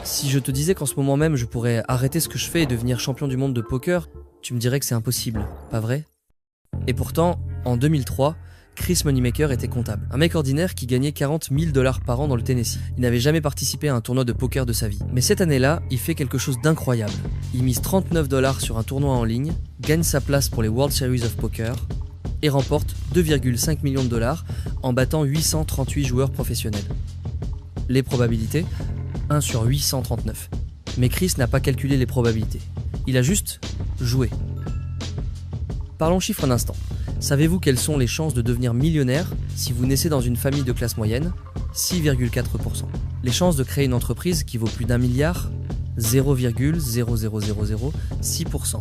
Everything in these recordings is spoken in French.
Si je te disais qu'en ce moment même je pourrais arrêter ce que je fais et devenir champion du monde de poker, tu me dirais que c'est impossible, pas vrai? Et pourtant, en 2003, Chris Moneymaker était comptable. Un mec ordinaire qui gagnait 40 000 $ par an dans le Tennessee. Il n'avait jamais participé à un tournoi de poker de sa vie. Mais cette année-là, il fait quelque chose d'incroyable. Il mise 39 $ sur un tournoi en ligne, gagne sa place pour les World Series of Poker et remporte 2,5 millions de dollars en battant 838 joueurs professionnels. Les probabilités, 1 sur 839. Mais Chris n'a pas calculé les probabilités. Il a juste joué. Parlons chiffres un instant. Savez-vous quelles sont les chances de devenir millionnaire si vous naissez dans une famille de classe moyenne? 6,4%. Les chances de créer une entreprise qui vaut plus d'1 milliard? 0,00006%.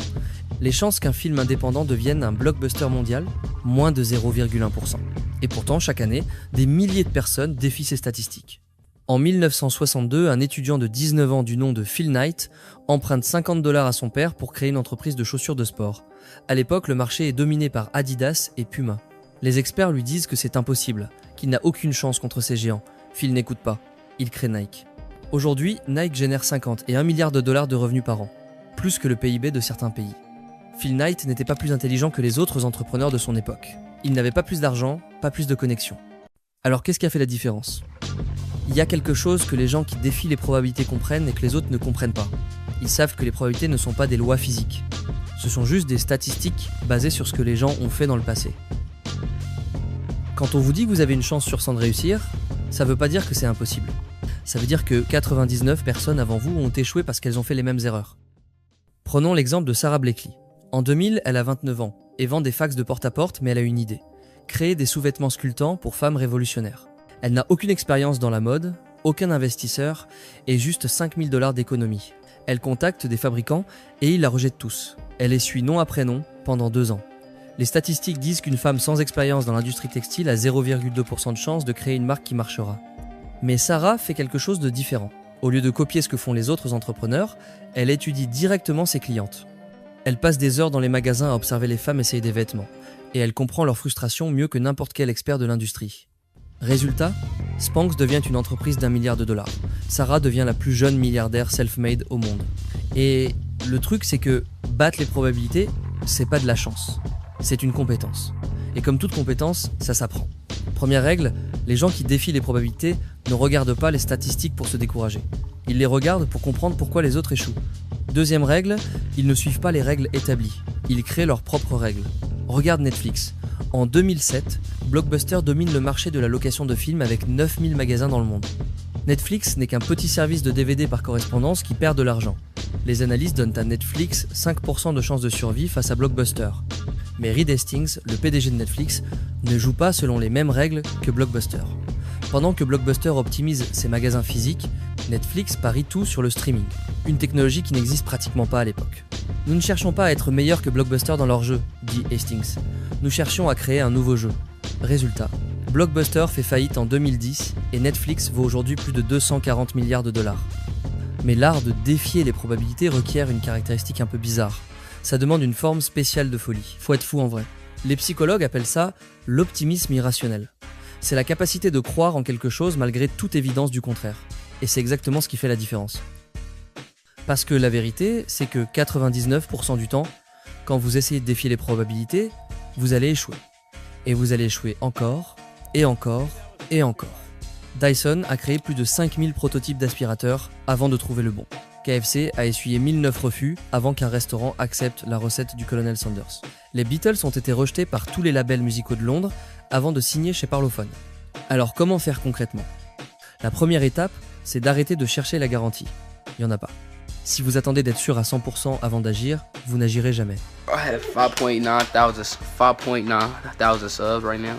Les chances qu'un film indépendant devienne un blockbuster mondial? Moins de 0,1%. Et pourtant, chaque année, des milliers de personnes défient ces statistiques. En 1962, un étudiant de 19 ans du nom de Phil Knight emprunte 50 $ à son père pour créer une entreprise de chaussures de sport. À l'époque, le marché est dominé par Adidas et Puma. Les experts lui disent que c'est impossible, qu'il n'a aucune chance contre ces géants. Phil n'écoute pas, il crée Nike. Aujourd'hui, Nike génère 50 et 1 milliard de dollars de revenus par an, plus que le PIB de certains pays. Phil Knight n'était pas plus intelligent que les autres entrepreneurs de son époque. Il n'avait pas plus d'argent, pas plus de connexions. Alors qu'est-ce qui a fait la différence ? Il y a quelque chose que les gens qui défient les probabilités comprennent et que les autres ne comprennent pas. Ils savent que les probabilités ne sont pas des lois physiques. Ce sont juste des statistiques basées sur ce que les gens ont fait dans le passé. Quand on vous dit que vous avez une chance sur 100 de réussir, ça veut pas dire que c'est impossible. Ça veut dire que 99 personnes avant vous ont échoué parce qu'elles ont fait les mêmes erreurs. Prenons l'exemple de Sarah Blakely. En 2000, elle a 29 ans et vend des fax de porte-à-porte, mais elle a une idée. Créer des sous-vêtements sculptants pour femmes révolutionnaires. Elle n'a aucune expérience dans la mode, aucun investisseur et juste 5 000 $ d'économie. Elle contacte des fabricants et ils la rejettent tous. Elle essuie nom après nom pendant 2 ans. Les statistiques disent qu'une femme sans expérience dans l'industrie textile a 0,2% de chance de créer une marque qui marchera. Mais Sarah fait quelque chose de différent. Au lieu de copier ce que font les autres entrepreneurs, elle étudie directement ses clientes. Elle passe des heures dans les magasins à observer les femmes essayer des vêtements. Et elle comprend leur frustration mieux que n'importe quel expert de l'industrie. Résultat, Spanx devient une entreprise d'1 milliard de dollars. Sarah devient la plus jeune milliardaire self-made au monde. Et le truc, c'est que battre les probabilités, c'est pas de la chance. C'est une compétence. Et comme toute compétence, ça s'apprend. Première règle, les gens qui défient les probabilités ne regardent pas les statistiques pour se décourager. Ils les regardent pour comprendre pourquoi les autres échouent. Deuxième règle, ils ne suivent pas les règles établies. Ils créent leurs propres règles. Regarde Netflix. En 2007, Blockbuster domine le marché de la location de films avec 9000 magasins dans le monde. Netflix n'est qu'un petit service de DVD par correspondance qui perd de l'argent. Les analystes donnent à Netflix 5% de chances de survie face à Blockbuster. Mais Reed Hastings, le PDG de Netflix, ne joue pas selon les mêmes règles que Blockbuster. Pendant que Blockbuster optimise ses magasins physiques, Netflix parie tout sur le streaming, une technologie qui n'existe pratiquement pas à l'époque. Nous ne cherchons pas à être meilleurs que Blockbuster dans leur jeu, dit Hastings. Nous cherchions à créer un nouveau jeu. Résultat, Blockbuster fait faillite en 2010 et Netflix vaut aujourd'hui plus de 240 milliards de dollars. Mais l'art de défier les probabilités requiert une caractéristique un peu bizarre. Ça demande une forme spéciale de folie. Faut être fou en vrai. Les psychologues appellent ça l'optimisme irrationnel. C'est la capacité de croire en quelque chose malgré toute évidence du contraire. Et c'est exactement ce qui fait la différence. Parce que la vérité, c'est que 99% du temps, quand vous essayez de défier les probabilités, vous allez échouer. Et vous allez échouer encore, et encore, et encore. Dyson a créé plus de 5000 prototypes d'aspirateurs avant de trouver le bon. KFC a essuyé 1009 refus avant qu'un restaurant accepte la recette du Colonel Sanders. Les Beatles ont été rejetés par tous les labels musicaux de Londres avant de signer chez Parlophone. Alors comment faire concrètement ? La première étape, c'est d'arrêter de chercher la garantie. Il n'y en a pas. Si vous attendez d'être sûr à 100% avant d'agir, vous n'agirez jamais. I have 5.9 subs right now.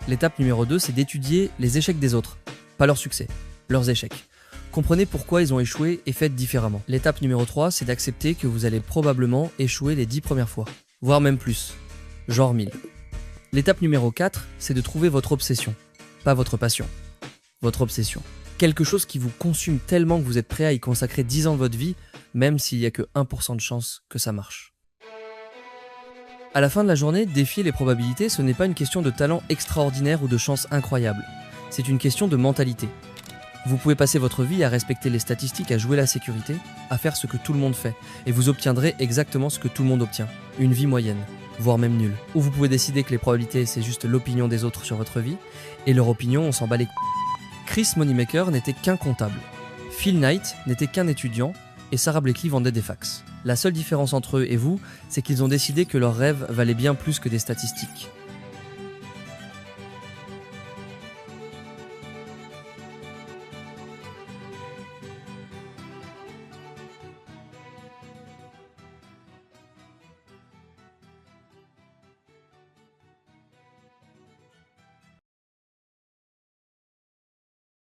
L'étape numéro 2, c'est d'étudier les échecs des autres. Pas leurs succès, leurs échecs. Comprenez pourquoi ils ont échoué et faites différemment. L'étape numéro 3, c'est d'accepter que vous allez probablement échouer les 10 premières fois. Voire même plus. Genre 1000. L'étape numéro 4, c'est de trouver votre obsession. Pas votre passion. Votre obsession. Quelque chose qui vous consume tellement que vous êtes prêt à y consacrer 10 ans de votre vie, même s'il n'y a que 1% de chance que ça marche. À la fin de la journée, défier les probabilités, ce n'est pas une question de talent extraordinaire ou de chance incroyable. C'est une question de mentalité. Vous pouvez passer votre vie à respecter les statistiques, à jouer la sécurité, à faire ce que tout le monde fait, et vous obtiendrez exactement ce que tout le monde obtient, une vie moyenne, voire même nulle. Ou vous pouvez décider que les probabilités c'est juste l'opinion des autres sur votre vie, et leur opinion on s'en bat les c***. Chris Moneymaker n'était qu'un comptable, Phil Knight n'était qu'un étudiant, et Sarah Blakely vendait des fax. La seule différence entre eux et vous, c'est qu'ils ont décidé que leurs rêves valaient bien plus que des statistiques.